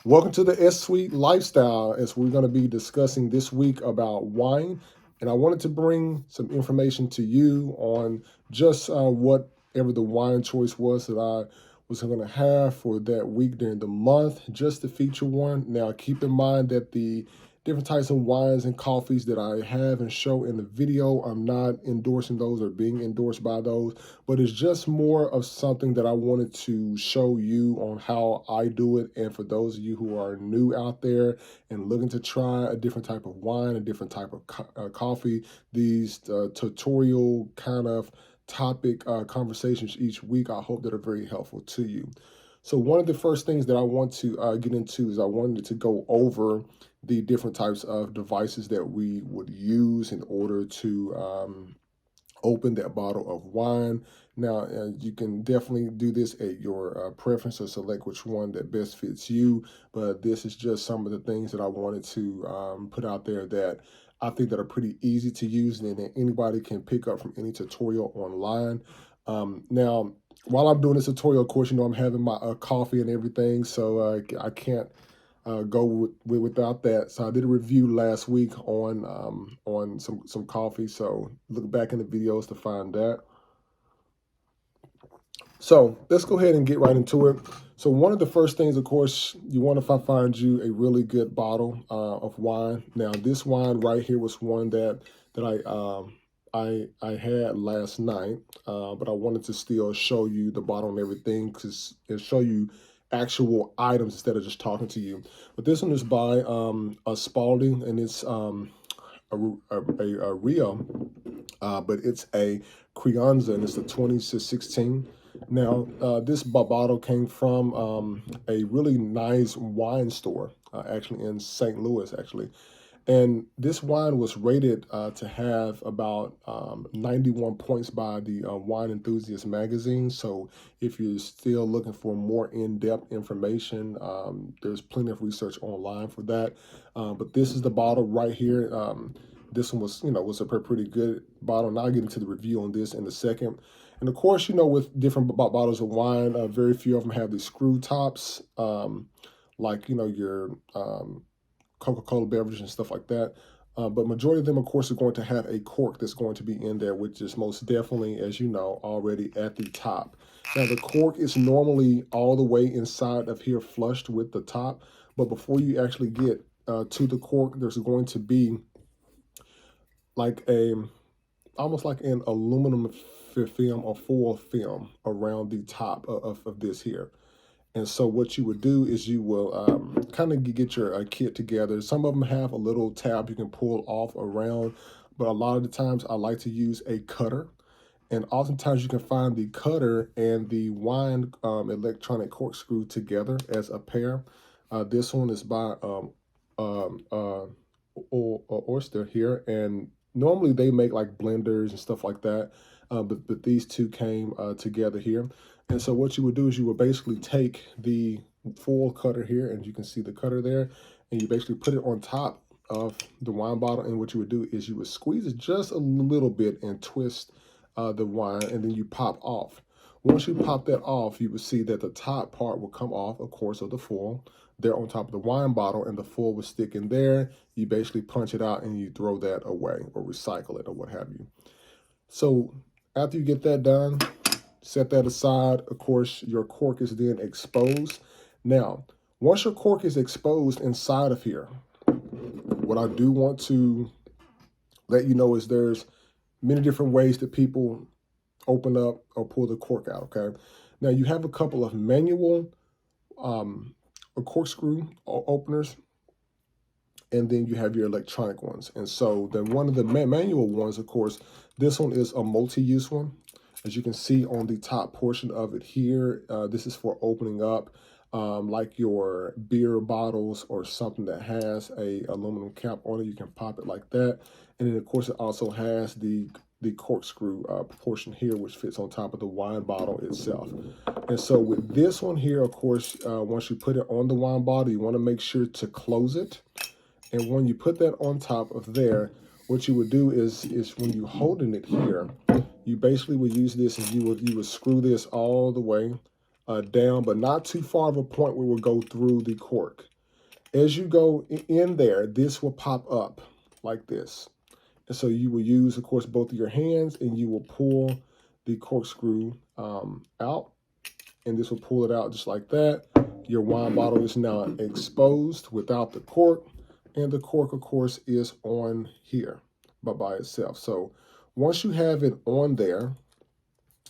Welcome to the S Suite Lifestyle, as we're going to be discussing this week about wine. And I wanted to bring some information to you on just whatever the wine choice was that I was going to have for that week during the month, just to feature one. Now, keep in mind that the different types of wines and coffees that I have and show in the video, I'm not endorsing those or being endorsed by those, but it's just more of something that I wanted to show you on how I do it. And for those of you who are new out there and looking to try a different type of wine, a different type of coffee, these tutorial kind of topic conversations each week, I hope that are very helpful to you. So one of the first things that I want to get into is I wanted to go over the different types of devices that we would use in order to open that bottle of wine. Now, you can definitely do this at your preference or select which one that best fits you. But this is just some of the things that I wanted to put out there that I think that are pretty easy to use and that anybody can pick up from any tutorial online. Now, while I'm doing this tutorial, of course, I'm having my coffee and everything, so I can't go without that. So I did a review last week on some coffee. So look back in the videos to find that. So let's go ahead and get right into it. So one of the first things, of course, you want to find you a really good bottle of wine. Now this wine right here was one that I had last night, but I wanted to still show you the bottle and everything because it'll show you actual items instead of just talking to you. But this one is by a Spalding, and it's a Rio, but it's a Crianza, and it's the 2016. Now, this bottle came from a really nice wine store, actually in St. Louis, actually. And this wine was rated to have about 91 points by the Wine Enthusiast magazine. So if you're still looking for more in-depth information, there's plenty of research online for that. But this is the bottle right here. This one was a pretty good bottle. And I'll get into the review on this in a second. And of course, with different bottles of wine, very few of them have these screw tops, like your Coca-Cola beverages and stuff like that. But majority of them, of course, are going to have a cork that's going to be in there, which is most definitely, as you know, already at the top. Now, the cork is normally all the way inside of here flushed with the top. But before you actually get to the cork, there's going to be like almost like an aluminum film or foil film around the top of this here. And so what you would do is you will kind of get your kit together. Some of them have a little tab you can pull off around, but a lot of the times I like to use a cutter. And oftentimes you can find the cutter and the wine electronic corkscrew together as a pair. This one is by um, uh, Oyster here, and normally they make like blenders and stuff like that. But these two came together here. And so what you would do is you would basically take the foil cutter here, and you can see the cutter there, and you basically put it on top of the wine bottle. And what you would do is you would squeeze it just a little bit and twist the wine, and then you pop off. Once you pop that off, you would see that the top part will come off, of course, of the foil. There on top of the wine bottle, and the foil will stick in there. You basically punch it out and you throw that away or recycle it or what have you. So after you get that done, set that aside. Of course, your cork is then exposed. Now, once your cork is exposed inside of here, what I do want to let you know is there's many different ways that people open up or pull the cork out, okay? Now, you have a couple of manual corkscrew openers, and then you have your electronic ones. And so then one of the manual ones, of course, this one is a multi-use one. As you can see on the top portion of it here, this is for opening up like your beer bottles or something that has a aluminum cap on it. You can pop it like that. And then of course it also has the corkscrew portion here, which fits on top of the wine bottle itself. And so with this one here, of course, once you put it on the wine bottle, you want to make sure to close it. And when you put that on top of there, what you would do is when you holding it here, you basically would use this and you would screw this all the way down, but not too far of a point where it will go through the cork. As you go in there, this will pop up like this. And so you will use, of course, both of your hands, and you will pull the corkscrew out, and this will pull it out just like that. Your wine bottle is now exposed without the cork, and the cork, of course, is on here by itself. So once you have it on there,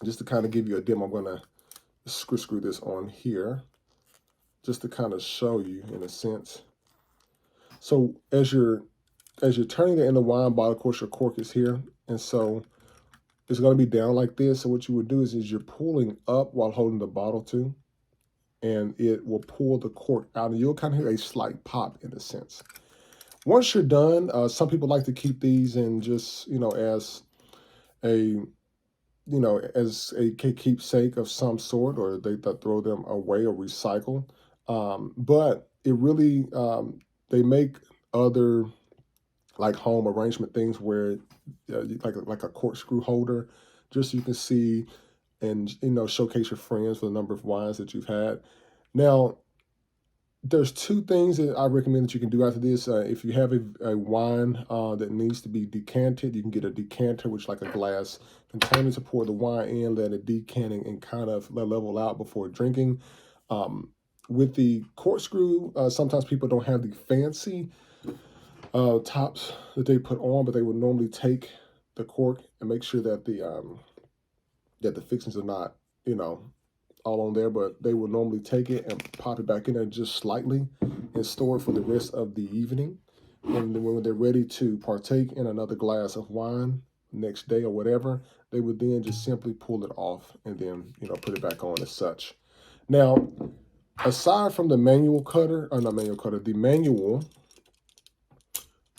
just to kind of give you a demo, I'm going to screw this on here just to kind of show you in a sense. So as you're turning it in the wine bottle, of course, your cork is here, and so it's going to be down like this. So what you would do is you're pulling up while holding the bottle too, and it will pull the cork out, and you'll kind of hear a slight pop in a sense. Once you're done, some people like to keep these in just, as a, as a keepsake of some sort, or they throw them away or recycle. But it really, they make other like home arrangement things where like a corkscrew holder, just so you can see and showcase your friends for the number of wines that you've had. Now, there's two things that I recommend that you can do after this. If you have a wine that needs to be decanted, you can get a decanter, which is like a glass container to pour the wine in, let it decant and kind of level out before drinking. With the corkscrew, sometimes people don't have the fancy tops that they put on, but they would normally take the cork and make sure that the fixings are not, all on there, but they will normally take it and pop it back in there just slightly and store it for the rest of the evening. And then when they're ready to partake in another glass of wine next day or whatever, they would then just simply pull it off and then, put it back on as such. Now, aside from the manual cutter, or not manual cutter, the manual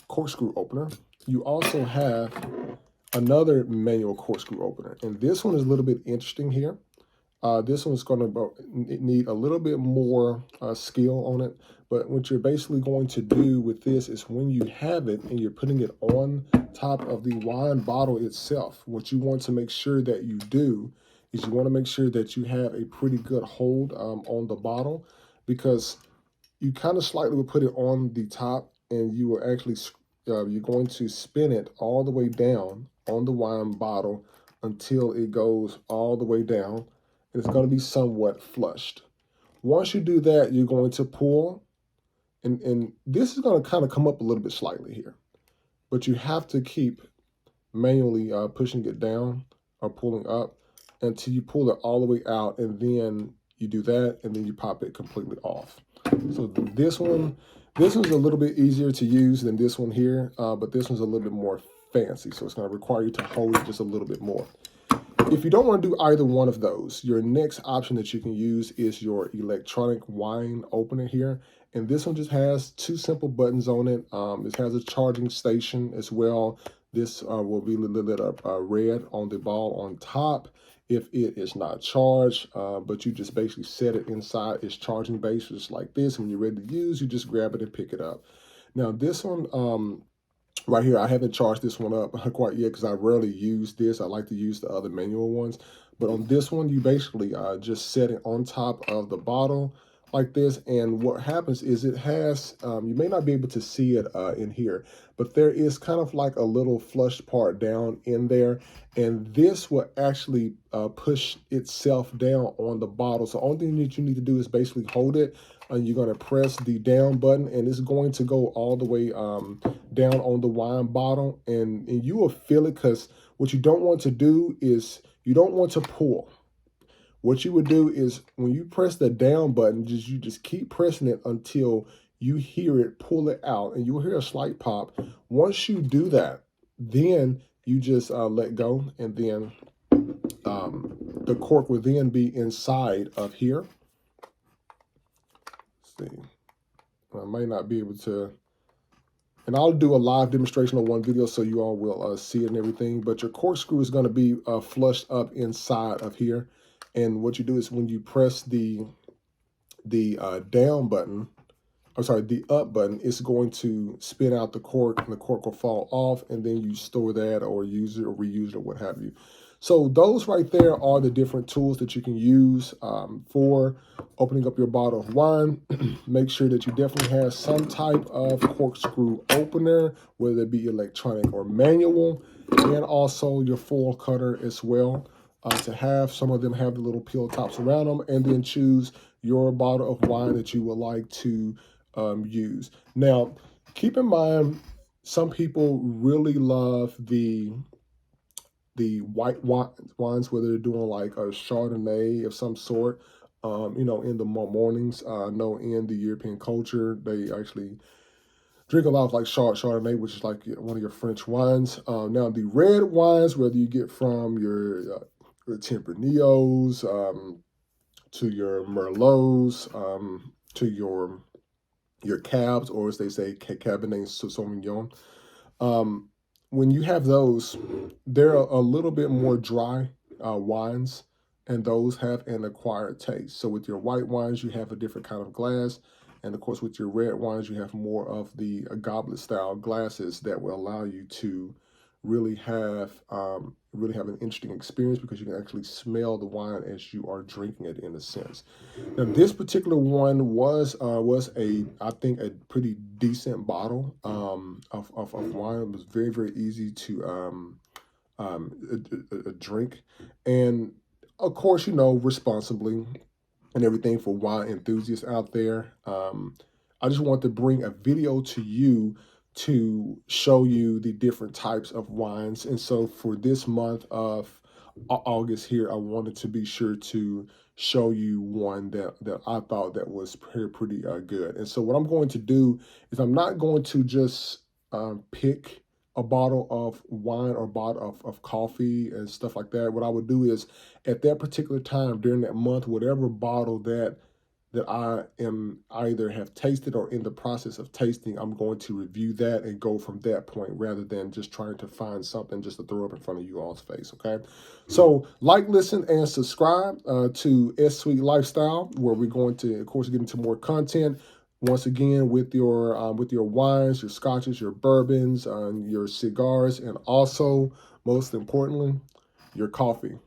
corkscrew opener, you also have another manual corkscrew opener. And this one is a little bit interesting here. This one's going to need a little bit more skill on it, but what you're basically going to do with this is when you have it and you're putting it on top of the wine bottle itself, what you want to make sure that you do is you want to make sure that you have a pretty good hold on the bottle, because you kind of slightly will put it on the top, and you will actually, you're going to spin it all the way down on the wine bottle until it goes all the way down. It's going to be somewhat flushed. Once you do that, you're going to pull, and this is going to kind of come up a little bit slightly here, but you have to keep manually pushing it down or pulling up until you pull it all the way out, and then you do that, and then you pop it completely off. So this one's a little bit easier to use than this one here, but this one's a little bit more fancy, so it's going to require you to hold it just a little bit more. If you don't want to do either one of those, your next option that you can use is your electronic wine opener here. And this one just has two simple buttons on it. It has a charging station as well. This will be lit up red on the ball on top if it is not charged, but you just basically set it inside its charging base just like this. When you're ready to use, you just grab it and pick it up. Now this one, right here, I haven't charged this one up quite yet because I rarely use this. I like to use the other manual ones. But on this one, you basically just set it on top of the bottle like this. And what happens is it has, you may not be able to see it in here, but there is kind of like a little flushed part down in there. And this will actually push itself down on the bottle. So the only thing that you need to do is basically hold it, and you're going to press the down button, and it's going to go all the way down on the wine bottle, and you will feel it, because what you don't want to do is you don't want to pull. What you would do is when you press the down button, you just keep pressing it until you hear it pull it out, and you'll hear a slight pop. Once you do that, then you just let go, and then the cork will then be inside of here. Let's see. I may not be able to, and I'll do a live demonstration on one video so you all will see it and everything, but your corkscrew is going to be flushed up inside of here. And what you do is when you press the down button, I'm sorry, the up button, it's going to spin out the cork, and the cork will fall off, and then you store that or use it or reuse it or what have you. So those right there are the different tools that you can use for opening up your bottle of wine. Make sure that you definitely have some type of corkscrew opener, whether it be electronic or manual, and also your foil cutter as well. To have some of them have the little peel tops around them, and then choose your bottle of wine that you would like to use. Now, keep in mind, some people really love the white wines, whether they're doing like a Chardonnay of some sort. In the mornings, I know in the European culture, they actually drink a lot of like Chardonnay, which is like one of your French wines. Now, the red wines, whether you get from your Tempraneos, to your Merlots, to your Cabs, or as they say, Cabernet Sauvignon. Um, when you have those, they're a little bit more dry wines, and those have an acquired taste. So with your white wines, you have a different kind of glass, and of course with your red wines, you have more of the goblet style glasses that will allow you to really have an interesting experience, because you can actually smell the wine as you are drinking it, in a sense. Now, this particular one was a, I think, a pretty decent bottle of wine. It was very, very easy to drink, and of course, responsibly and everything for wine enthusiasts out there. I just want to bring a video to you to show you the different types of wines. And so for this month of August here, I wanted to be sure to show you one that I thought that was pretty good. And so what I'm going to do is, I'm not going to just pick a bottle of wine or bottle of coffee and stuff like that. What I would do is, at that particular time during that month, whatever bottle that I am either have tasted or in the process of tasting, I'm going to review that and go from that point, rather than just trying to find something just to throw up in front of you all's face. Okay, so like, listen, and subscribe to S Sweet Lifestyle, where we're going to, of course, get into more content. Once again, with your wines, your scotches, your bourbons, your cigars, and also, most importantly, your coffee.